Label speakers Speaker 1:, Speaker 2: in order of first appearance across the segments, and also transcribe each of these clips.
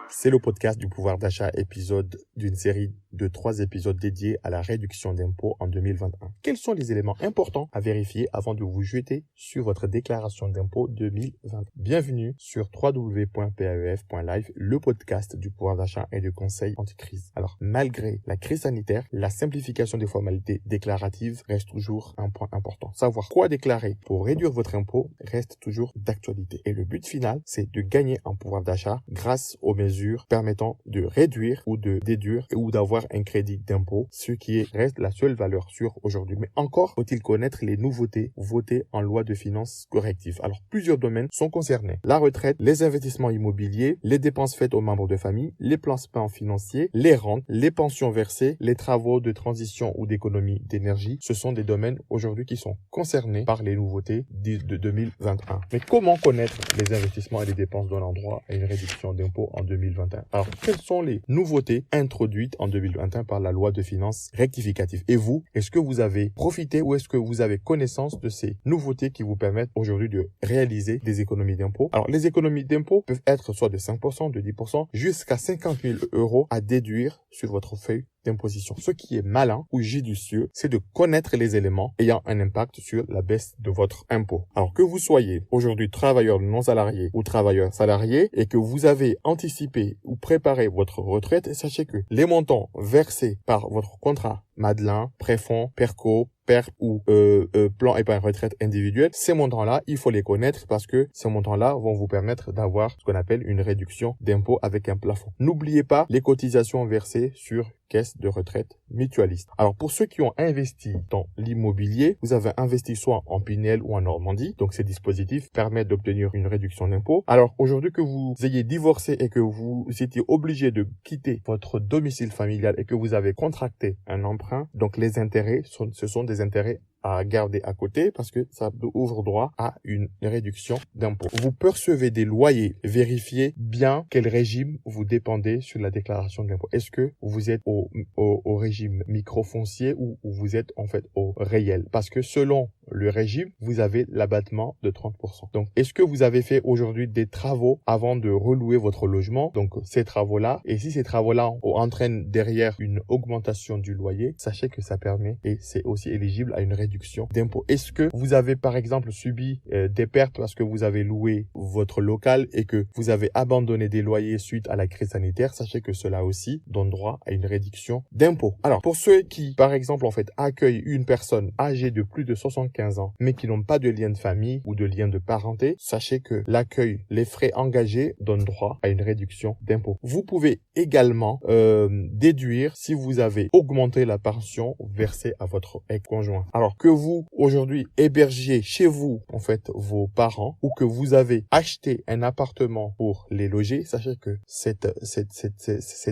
Speaker 1: C'est le podcast du pouvoir d'achat, épisode d'une série de 3 épisodes dédiés à la réduction d'impôts en 2021. Quels sont les éléments importants à vérifier avant de vous jeter sur votre déclaration d'impôt 2020? Bienvenue sur www.paef.live, le podcast du pouvoir d'achat et de conseil anti-crise. Alors, malgré la crise sanitaire, la simplification des formalités déclaratives reste toujours un point important. Savoir quoi déclarer pour réduire votre impôt reste toujours d'actualité. Et le but final, c'est de gagner en pouvoir d'achat grâce aux mesures permettant de réduire ou de déduire ou d'avoir un crédit d'impôt, ce qui reste la seule valeur sûre aujourd'hui. Mais encore faut-il connaître les nouveautés votées en loi de finances corrective. Alors, plusieurs domaines sont concernés. La retraite, les investissements immobiliers, les dépenses faites aux membres de famille, les placements financiers, les rentes, les pensions versées, les travaux de transition ou d'économie d'énergie. Ce sont des domaines aujourd'hui qui sont concernés par les nouveautés de 2021. Mais comment connaître les investissements et les dépenses donnant droit à une réduction d'impôt en 2021? Alors, quelles sont les nouveautés introduites en 2021 par la loi de finances rectificative? Et vous, est-ce que vous avez profité ou est-ce que vous avez connaissance de ces nouveautés qui vous permettent aujourd'hui de réaliser des économies d'impôt? Alors, les économies d'impôt peuvent être soit de 5%, de 10%, jusqu'à 50 000 € à déduire sur votre feuille d'imposition. Ce qui est malin ou judicieux, c'est de connaître les éléments ayant un impact sur la baisse de votre impôt. Alors que vous soyez aujourd'hui travailleur non salarié ou travailleur salarié et que vous avez anticipé ou préparé votre retraite, sachez que les montants versés par votre contrat Madelin, Préfonds, Perco, PERP ou plan épargne retraite individuel, ces montants-là, il faut les connaître parce que ces montants-là vont vous permettre d'avoir ce qu'on appelle une réduction d'impôt avec un plafond. N'oubliez pas les cotisations versées sur caisse de retraite mutualiste. Alors pour ceux qui ont investi dans l'immobilier, vous avez investi soit en Pinel ou en Normandie, donc ces dispositifs permettent d'obtenir une réduction d'impôt. Alors aujourd'hui que vous ayez divorcé et que vous étiez obligé de quitter votre domicile familial et que vous avez contracté un emprunt, donc les intérêts, ce sont des intérêts à garder à côté parce que ça ouvre droit à une réduction d'impôt. Vous percevez des loyers, vérifiez bien quel régime vous dépendez sur la déclaration d'impôt. Est-ce que vous êtes au régime microfoncier ou vous êtes en fait au réel? Parce que selon le régime, vous avez l'abattement de 30%. Donc, est-ce que vous avez fait aujourd'hui des travaux avant de relouer votre logement? Donc, ces travaux-là, et si ces travaux-là entraînent derrière une augmentation du loyer, sachez que ça permet et c'est aussi éligible à une réduction d'impôt. Est-ce que vous avez par exemple subi des pertes parce que vous avez loué votre local et que vous avez abandonné des loyers suite à la crise sanitaire? Sachez que cela aussi donne droit à une réduction d'impôt. Alors, pour ceux qui, par exemple, en fait, accueillent une personne âgée de plus de 75 ans, mais qui n'ont pas de lien de famille ou de lien de parenté, sachez que l'accueil, les frais engagés donnent droit à une réduction d'impôt. Vous pouvez également déduire si vous avez augmenté la pension versée à votre ex-conjoint. Alors que vous, aujourd'hui, hébergiez chez vous, en fait, vos parents ou que vous avez acheté un appartement pour les loger, sachez que cet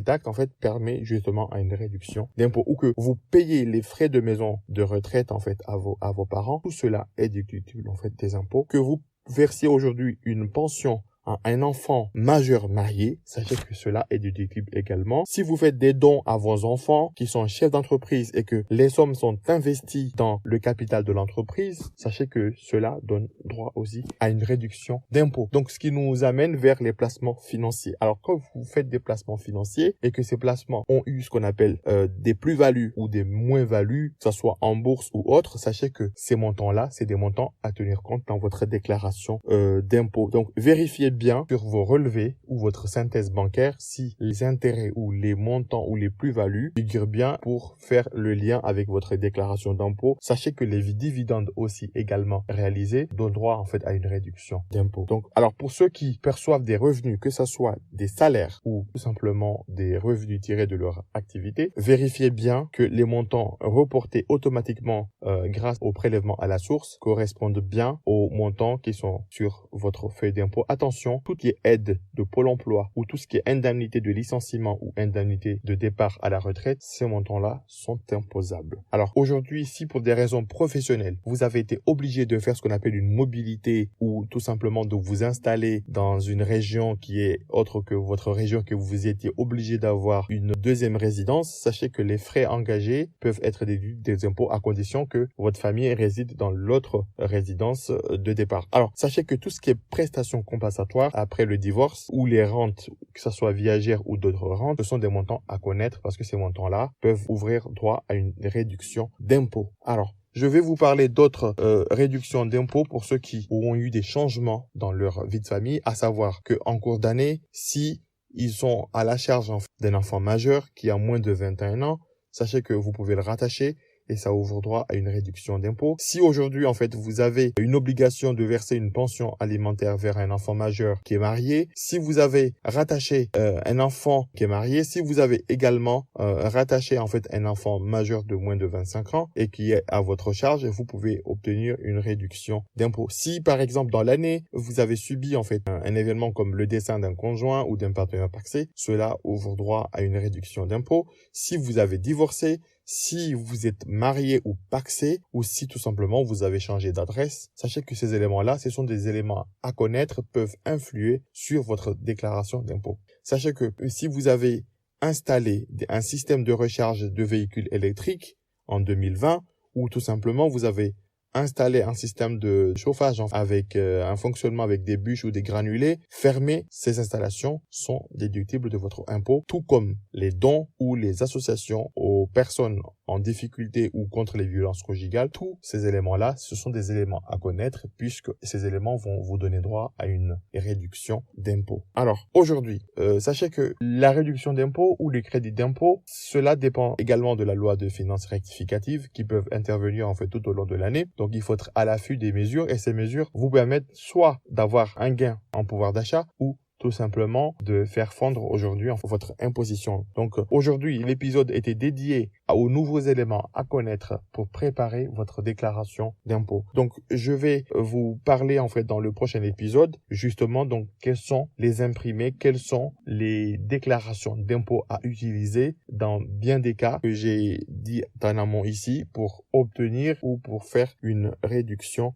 Speaker 1: acte, en fait, permet justement à une réduction d'impôt ou que vous payez les frais de maison de retraite, en fait, à vos parents. Tout cela est déductible, en fait, des impôts. Que vous versiez aujourd'hui une pension à un enfant majeur marié, sachez que cela est déductible également. Si vous faites des dons à vos enfants qui sont chefs d'entreprise et que les sommes sont investies dans le capital de l'entreprise, sachez que cela donne droit aussi à une réduction d'impôt. Donc, ce qui nous amène vers les placements financiers. Alors, quand vous faites des placements financiers et que ces placements ont eu ce qu'on appelle des plus-values ou des moins-values, que ce soit en bourse ou autre, sachez que ces montants-là, c'est des montants à tenir compte dans votre déclaration d'impôt. Donc, vérifiez bien sur vos relevés ou votre synthèse bancaire si les intérêts ou les montants ou les plus-values figurent bien pour faire le lien avec votre déclaration d'impôt. Sachez que les dividendes aussi également réalisés donnent droit en fait à une réduction d'impôt. Donc, alors pour ceux qui perçoivent des revenus, que ce soit des salaires ou tout simplement des revenus tirés de leur activité, vérifiez bien que les montants reportés automatiquement grâce au prélèvement à la source correspondent bien aux montants qui sont sur votre feuille d'impôt. Attention, prestation, tout ce qui est aide de Pôle emploi ou tout ce qui est indemnité de licenciement ou indemnité de départ à la retraite, ces montants-là sont imposables. Alors aujourd'hui, si pour des raisons professionnelles, vous avez été obligé de faire ce qu'on appelle une mobilité ou tout simplement de vous installer dans une région qui est autre que votre région, que vous étiez obligé d'avoir une deuxième résidence, sachez que les frais engagés peuvent être déduits des impôts à condition que votre famille réside dans l'autre résidence de départ. Alors, sachez que tout ce qui est prestations compensatoires après le divorce ou les rentes, que ce soit viagères ou d'autres rentes, ce sont des montants à connaître parce que ces montants-là peuvent ouvrir droit à une réduction d'impôts. Alors, je vais vous parler d'autres réductions d'impôts pour ceux qui auront eu des changements dans leur vie de famille, à savoir que en cours d'année, si ils sont à la charge d'un enfant majeur qui a moins de 21 ans, sachez que vous pouvez le rattacher et ça ouvre droit à une réduction d'impôt. Si aujourd'hui, en fait, vous avez une obligation de verser une pension alimentaire vers un enfant majeur qui est marié, si vous avez rattaché un enfant qui est marié, si vous avez également rattaché, en fait, un enfant majeur de moins de 25 ans et qui est à votre charge, vous pouvez obtenir une réduction d'impôt. Si, par exemple, dans l'année, vous avez subi, en fait, un événement comme le décès d'un conjoint ou d'un partenaire pacsé, cela ouvre droit à une réduction d'impôt. Si vous avez divorcé, si vous êtes marié ou pacsé, ou si tout simplement vous avez changé d'adresse, sachez que ces éléments-là, ce sont des éléments à connaître, peuvent influer sur votre déclaration d'impôt. Sachez que si vous avez installé un système de recharge de véhicules électriques en 2020, ou tout simplement vous avez installer un système de chauffage avec un fonctionnement avec des bûches ou des granulés, fermés, ces installations sont déductibles de votre impôt, tout comme les dons ou les associations aux personnes en difficulté ou contre les violences conjugales. Tous ces éléments-là, ce sont des éléments à connaître puisque ces éléments vont vous donner droit à une réduction d'impôt. Alors, aujourd'hui, sachez que la réduction d'impôt ou les crédits d'impôt, cela dépend également de la loi de finances rectificative qui peuvent intervenir en fait tout au long de l'année. Donc, il faut être à l'affût des mesures et ces mesures vous permettent soit d'avoir un gain en pouvoir d'achat ou tout simplement de faire fondre aujourd'hui votre imposition. Donc aujourd'hui, l'épisode était dédié aux nouveaux éléments à connaître pour préparer votre déclaration d'impôt. Donc je vais vous parler en fait dans le prochain épisode justement donc quels sont les imprimés, quelles sont les déclarations d'impôt à utiliser dans bien des cas que j'ai dit en amont ici pour obtenir ou pour faire une réduction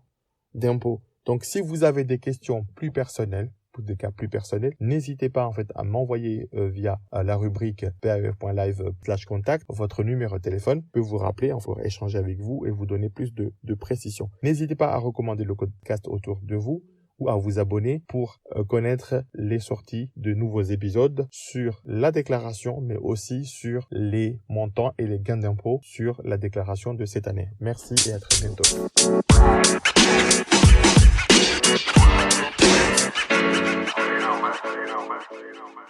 Speaker 1: d'impôt. Donc si vous avez des questions plus personnelles, des cas plus personnels, n'hésitez pas en fait à m'envoyer via la rubrique paf.live/contact votre numéro de téléphone. Je peux vous rappeler, on pourra échanger avec vous et vous donner plus de précision. N'hésitez pas à recommander le podcast autour de vous ou à vous abonner pour connaître les sorties de nouveaux épisodes sur la déclaration, mais aussi sur les montants et les gains d'impôts sur la déclaration de cette année. Merci et à très bientôt. You know, man.